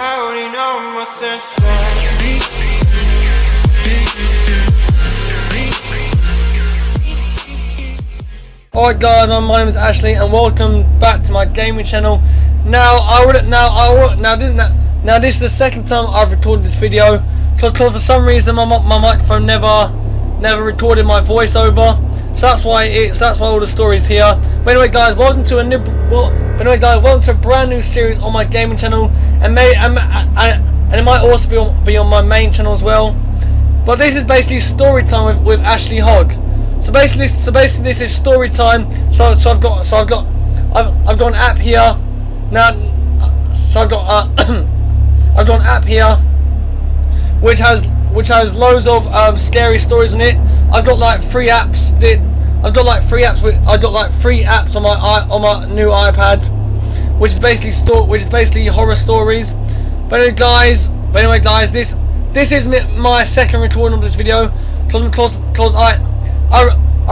counting on my senses. Alright guys, my name is Ashley and welcome back to my gaming channel. Now this is the second time I've recorded this video because for some reason my microphone never recorded my voiceover, so that's why all the stories here. But anyway guys, welcome to a brand new series on my gaming channel, and it might also be on my main channel as well. But this is basically story time with Ashley Hogg. So basically this is story time. So I've got an app here now. So I've got I've got an app here which has loads of scary stories on it. I've got like three apps on my new iPad, which is basically horror stories. But anyway guys, this is my second recording of this video because I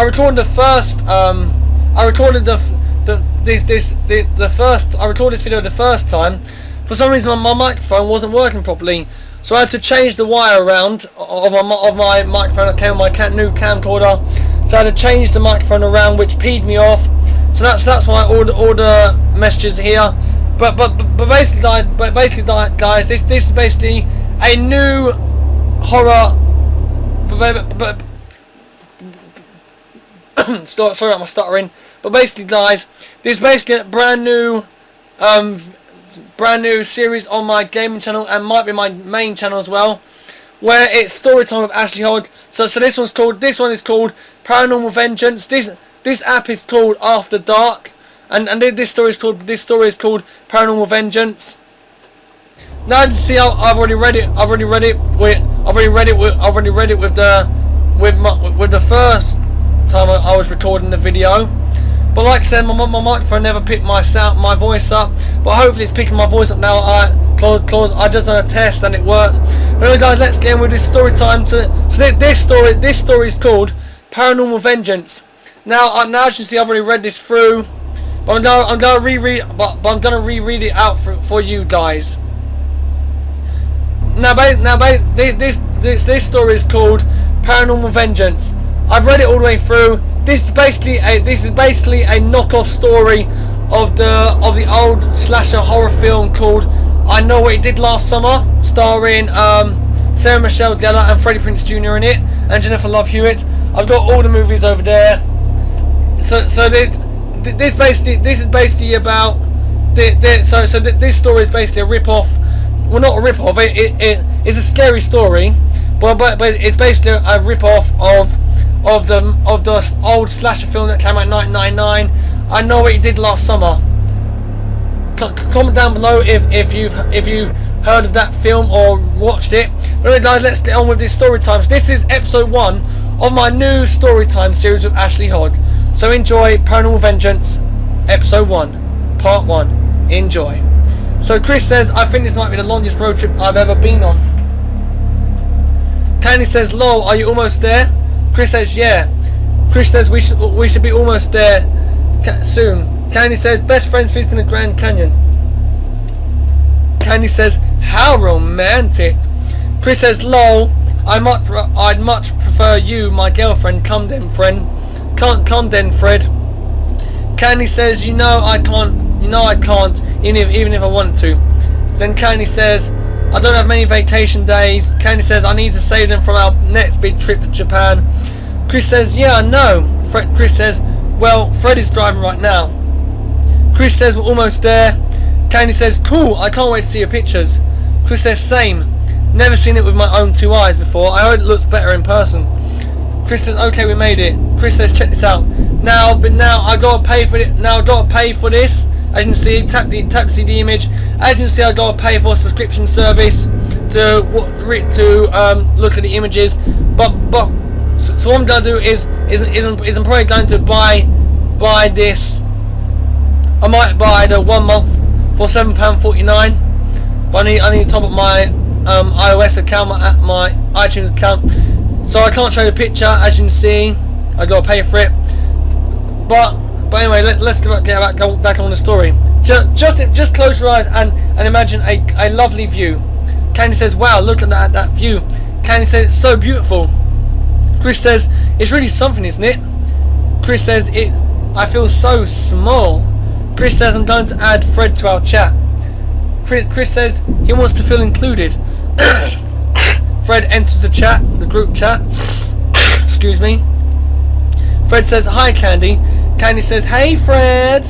recorded the first I recorded this video the first time. For some reason my microphone wasn't working properly, so I had to change the wire around of my microphone that came on my new camcorder. So I had to change the microphone around, which peed me off. So that's why all the messages here. But basically guys, this is basically a new horror. Sorry about my stuttering. But basically guys, this is basically a brand new series on my gaming channel, and might be my main channel as well, where it's story time with Ashley Hogg. So this one is called Paranormal Vengeance. This app is called After Dark, and this story is called Paranormal Vengeance. Now you see, I've already read it with the first time I was recording the video. But like I said, my microphone never picked my voice up, but hopefully it's picking my voice up now. Cause I just done a test and it worked. But anyway guys, let's get in with this story time. So this story is called Paranormal Vengeance. Now as you can see, I've already read this through, but I'm gonna reread it out for you guys. This story is called Paranormal Vengeance. I've read it all the way through. This is basically a knockoff story of the old slasher horror film called I Know What You Did Last Summer, starring Sarah Michelle Gellar and Freddie Prinze Jr. in it, and Jennifer Love Hewitt. I've got all the movies over there. So this is basically about this story is basically a rip-off. Well, not a rip-off. It's a scary story, but it's basically a rip-off of the old slasher film that came out in 1999. I Know What You Did Last Summer. Comment down below if you've heard of that film or watched it. But anyway guys, let's get on with this story time. So this is episode 1 of my new story time series with Ashley Hogg. So enjoy Paranormal Vengeance episode 1, part 1. Enjoy. So Chris says, I think this might be the longest road trip I've ever been on. Candy says, lol, are you almost there? Chris says, yeah. Chris says, we should be almost there soon. Candy says, best friends visiting the Grand Canyon. Candy says, how romantic. Chris says, lol, I'd much prefer you, my girlfriend. Come then, friend. Come then, Fred. Candy says, you know I can't, even if I wanted to. Then Candy says, I don't have many vacation days. Candy says, I need to save them from our next big trip to Japan. Chris says, yeah, I know. Chris says, well, Fred is driving right now. Chris says, we're almost there. Candy says, cool, I can't wait to see your pictures. Chris says, same. Never seen it with my own 2 eyes before. I heard it looks better in person. Chris says, okay, we made it. Chris says, check this out. Now I gotta pay for it. Now I gotta pay for this. As you can see, tap to see the image. As you can see, I gotta pay for a subscription service to look at the images. So what I'm gonna do is I'm probably going to buy this. I might buy the 1 month for £7.49. But I need to top up my iOS account, my iTunes account. So I can't show you the picture. As you can see, I gotta pay for it. But anyway, let's get back on the story. Just close your eyes and imagine a lovely view. Candy says, wow, look at that view. Candy says, it's so beautiful. Chris says, it's really something, isn't it? Chris says, I feel so small. Chris says, I'm going to add Fred to our chat. Chris says he wants to feel included. Fred enters the group chat. Excuse me. Fred says, hi Candy. Candy says, hey Fred.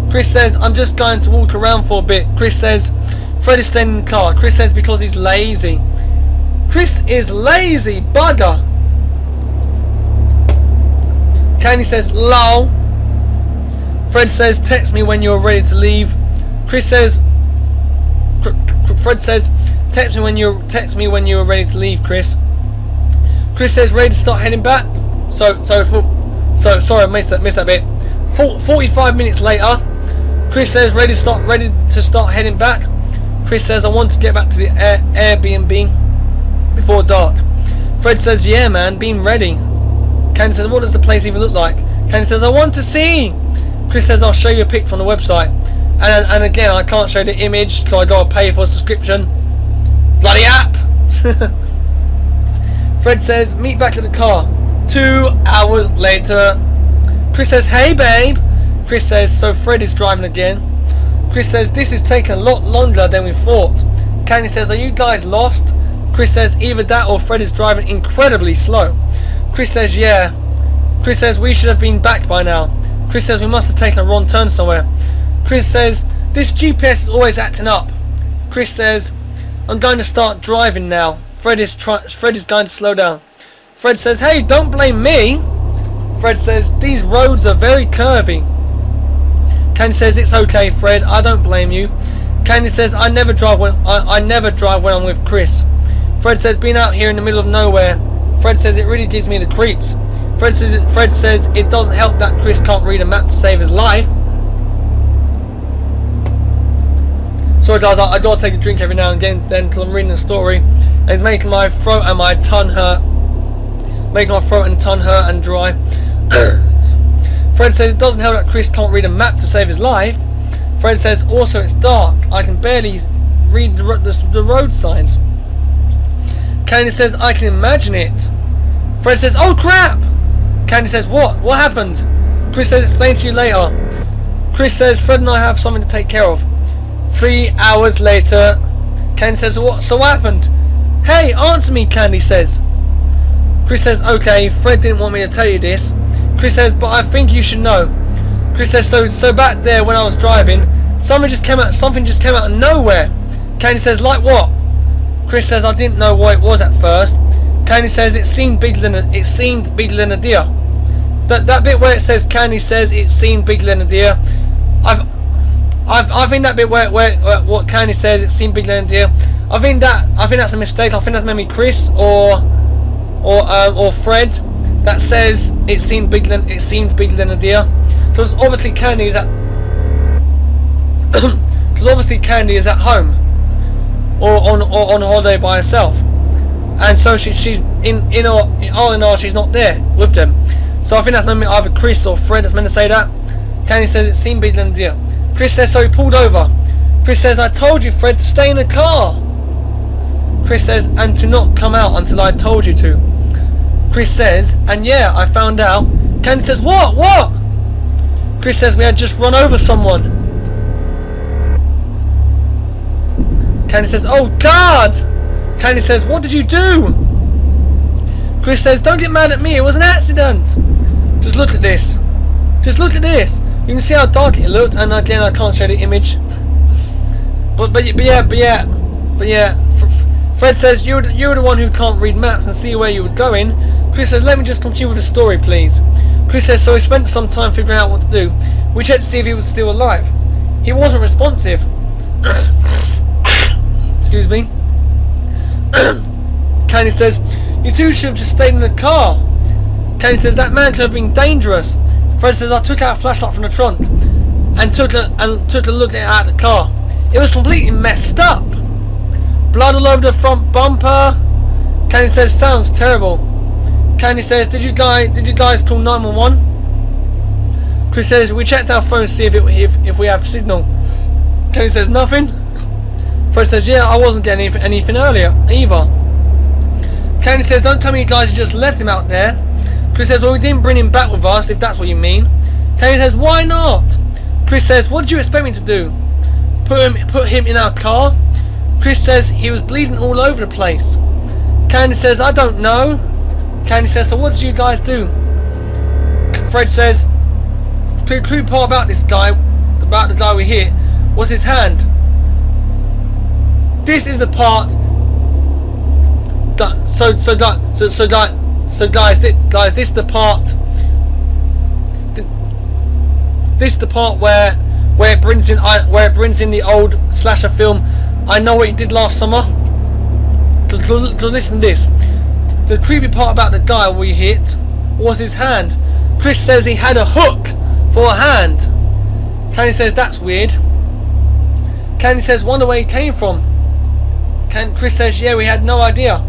Chris says, I'm just going to walk around for a bit. Chris says, Fred is staying in the car. Chris says, because he's lazy. Chris is lazy, bugger. Candy says, lol. Fred says, text me when you're ready to leave. Chris says, Fred says, text me when you're ready to leave, Chris. Chris says, ready to start heading back. Sorry, I missed that bit. 45 minutes later, Chris says, ready to start heading back. Chris says, I want to get back to the Airbnb before dark. Fred says, yeah man, being ready. Candy says, what does the place even look like? Candy says, I want to see. Chris says, I'll show you a pic from the website. And again, I can't show the image, so I gotta pay for a subscription. Bloody app! Fred says, meet back at the car. 2 hours later. Chris says, hey babe. Chris says, so Fred is driving again. Chris says, this is taking a lot longer than we thought. Candy says, are you guys lost? Chris says, either that or Fred is driving incredibly slow. Chris says, yeah. Chris says, we should have been back by now. Chris says, we must have taken a wrong turn somewhere. Chris says, this GPS is always acting up. Chris says, I'm going to start driving now. Fred is going to slow down. Fred says, hey, don't blame me. Fred says, these roads are very curvy. Candy says, it's okay, Fred, I don't blame you. Candy says, I never drive when I'm with Chris. Fred says, being out here in the middle of nowhere. Fred says, it really gives me the creeps. Fred says it doesn't help that Chris can't read a map to save his life. Sorry guys, I gotta take a drink every now and again because I'm reading the story. And it's making my throat and my tongue hurt. Making my throat and tongue hurt and dry. Fred says it doesn't help that Chris can't read a map to save his life. Fred says also it's dark. I can barely read the road signs. Candy says I can imagine it. Fred says, oh crap! Candy says, what? What happened? Chris says, explain to you later. Chris says, Fred and I have something to take care of. 3 hours later, Candy says, what? So what happened? Hey, answer me, Candy says. Chris says, okay, Fred didn't want me to tell you this. Chris says, but I think you should know. Chris says, so back there when I was driving, something just came out of nowhere. Candy says, like what? Chris says, I didn't know what it was at first. Candy says, it seemed bigger than a deer. That bit where it says Candy says it seemed bigger than a deer. I think that bit where what Candy says it seemed bigger than a deer. I think that's a mistake. I think that's maybe Chris or Fred that says it seemed bigger than a deer. Because obviously Candy is at home or on holiday by herself, and so she's in all she's not there with them. So I think that's maybe either Chris or Fred that's meant to say that. Candy says it seemed bigger than a deer. Chris says, so he pulled over. Chris says, I told you, Fred, to stay in the car. Chris says, and to not come out until I told you to. Chris says, and yeah, I found out. Candy says, what? Chris says, we had just run over someone. Candy says, oh God! Candy says, what did you do? Chris says, don't get mad at me, it was an accident. Just look at this. You can see how dark it looked, and again I can't show the image. But yeah. Fred says, you're the one who can't read maps and see where you were going. Chris says, let me just continue with the story, please. Chris says, so he spent some time figuring out what to do. We checked to see if he was still alive. He wasn't responsive. Excuse me. Candy says, you two should have just stayed in the car. Candy says, that man could have been dangerous. Fred says, I took out a flashlight from the trunk and took a look at the car. It was completely messed up. Blood all over the front bumper. Candy says, sounds terrible. Candy says, did you guys call 911? Chris says, we checked our phones to see if we have signal. Kenny says, nothing. Fred says, yeah, I wasn't getting anything earlier either. Kenny says, don't tell me you guys just left him out there. Chris says, well, we didn't bring him back with us, if that's what you mean. Kenny says, why not? Chris says, what did you expect me to do? Put him in our car? Chris says, he was bleeding all over the place. Candy says, I don't know. Candy says, so what did you guys do? Fred says, the true part about this guy, about the guy we hit, was his hand. This is the part. Guys, this is the part. This is the part where it brings in the old slasher film. I Know What You Did Last Summer. Because listen to this. The creepy part about the guy we hit was his hand. Chris says he had a hook for a hand. Candy says that's weird. Candy says wonder where he came from. Chris says yeah, we had no idea.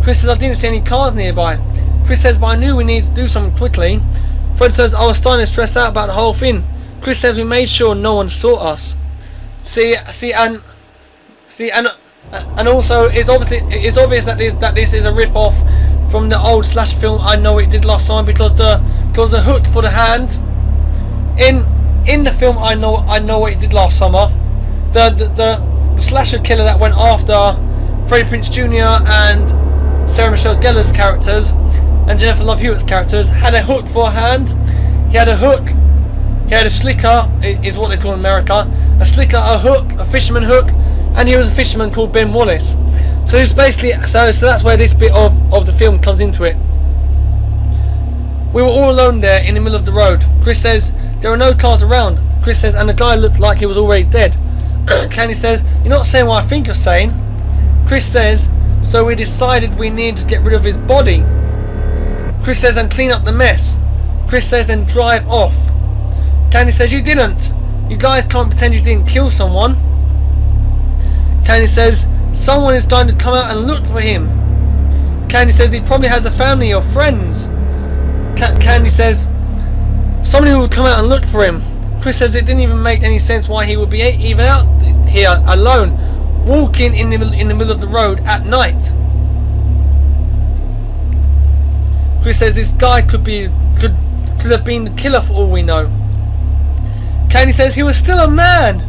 Chris says I didn't see any cars nearby. Chris says but I knew we needed to do something quickly. Fred says I was starting to stress out about the whole thing. Chris says we made sure no one saw us. And also it's obvious that this is a rip-off from the old slash film I Know What You Did Last Summer, because the hook for the hand in the film I Know What You Did Last Summer, the slasher killer that went after Freddie Prinze Jr. and Sarah Michelle Gellar's characters and Jennifer Love Hewitt's characters had a hook for a hand. He had a hook. He had a slicker, is what they call in America. A slicker, a hook, a fisherman hook, and he was a fisherman called Ben Wallace. So it's basically so that's where this bit of the film comes into it. We were all alone there in the middle of the road. Chris says there were no cars around. Chris says and the guy looked like he was already dead. Candy says you're not saying what I think you're saying. Chris says so we decided we needed to get rid of his body. Chris says and clean up the mess. Chris says then drive off. Candy says you didn't. You guys can't pretend you didn't kill someone. Candy says someone is going to come out and look for him. Candy says he probably has a family or friends. Candy says somebody will come out and look for him. Chris says it didn't even make any sense why he would be even out here alone, walking in the middle of the road at night. Chris says this guy could have been the killer for all we know. Candy says he was still a man. ...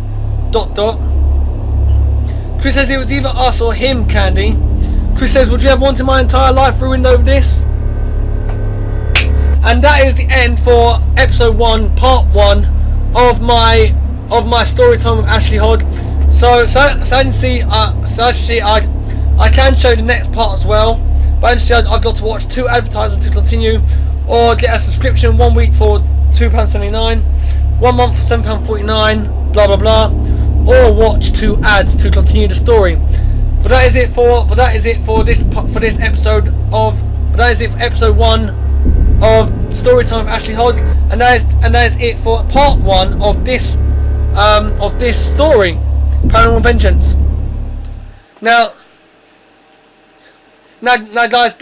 Chris says it was either us or him, Candy. Chris says, would you have wanted my entire life ruined over this? And that is the end for episode 1, part 1 of my story time with Ashley Hogg. So as you can see, I can show the next part as well. But as you see, I've got to watch 2 advertisers to continue, or get a subscription 1 week for £2.79, 1 month for £7.49, blah blah blah, or watch 2 ads to continue the story. But that is it for this episode of. But that is it for episode 1 of Storytime with Ashley Hogg, and that is it for part 1 of this story, Paranormal Vengeance. Now guys,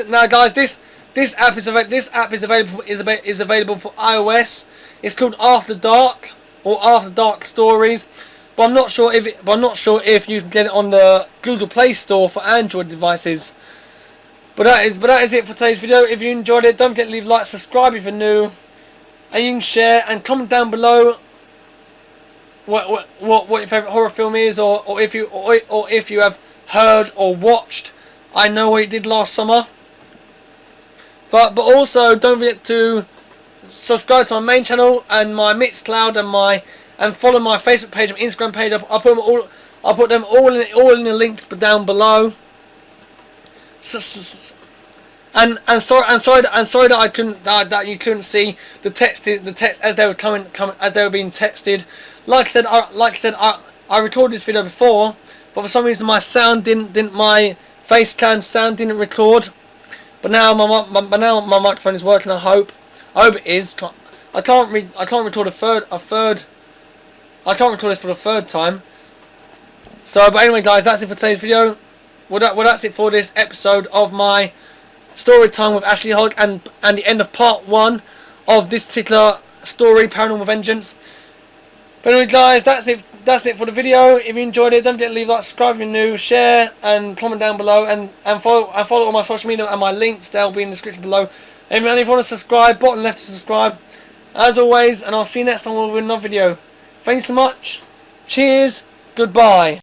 this app is available for iOS. It's called After Dark or After Dark Stories. But I'm not sure if you can get it on the Google Play Store for Android devices. But that is it for today's video. If you enjoyed it, don't forget to leave a like, subscribe if you're new, and you can share and comment down below what your favourite horror film is, or if you have heard or watched I Know What You Did Last Summer. But also don't forget to subscribe to my main channel and my MixCloud and follow my Facebook page and Instagram page. I'll put them all in the links down below. And sorry that you couldn't see the text as they were being texted. Like I said, I recorded this video before, but for some reason my face cam sound didn't record. But now my microphone is working. I hope it is. I can't record I can't record this for the 3rd time. So, but anyway, guys, that's it for today's video. Well, that's it for this episode of my story time with Ashley Hogg, and the end of part 1 of this particular story, Paranormal Vengeance. But anyway, guys, that's that's it for the video. If you enjoyed it, don't forget to leave a like, subscribe if you're new, share, and comment down below, and follow all my social media and my links. They'll be in the description below. And if you want to subscribe, bottom left to subscribe. As always, and I'll see you next time with another video. Thanks so much. Cheers. Goodbye.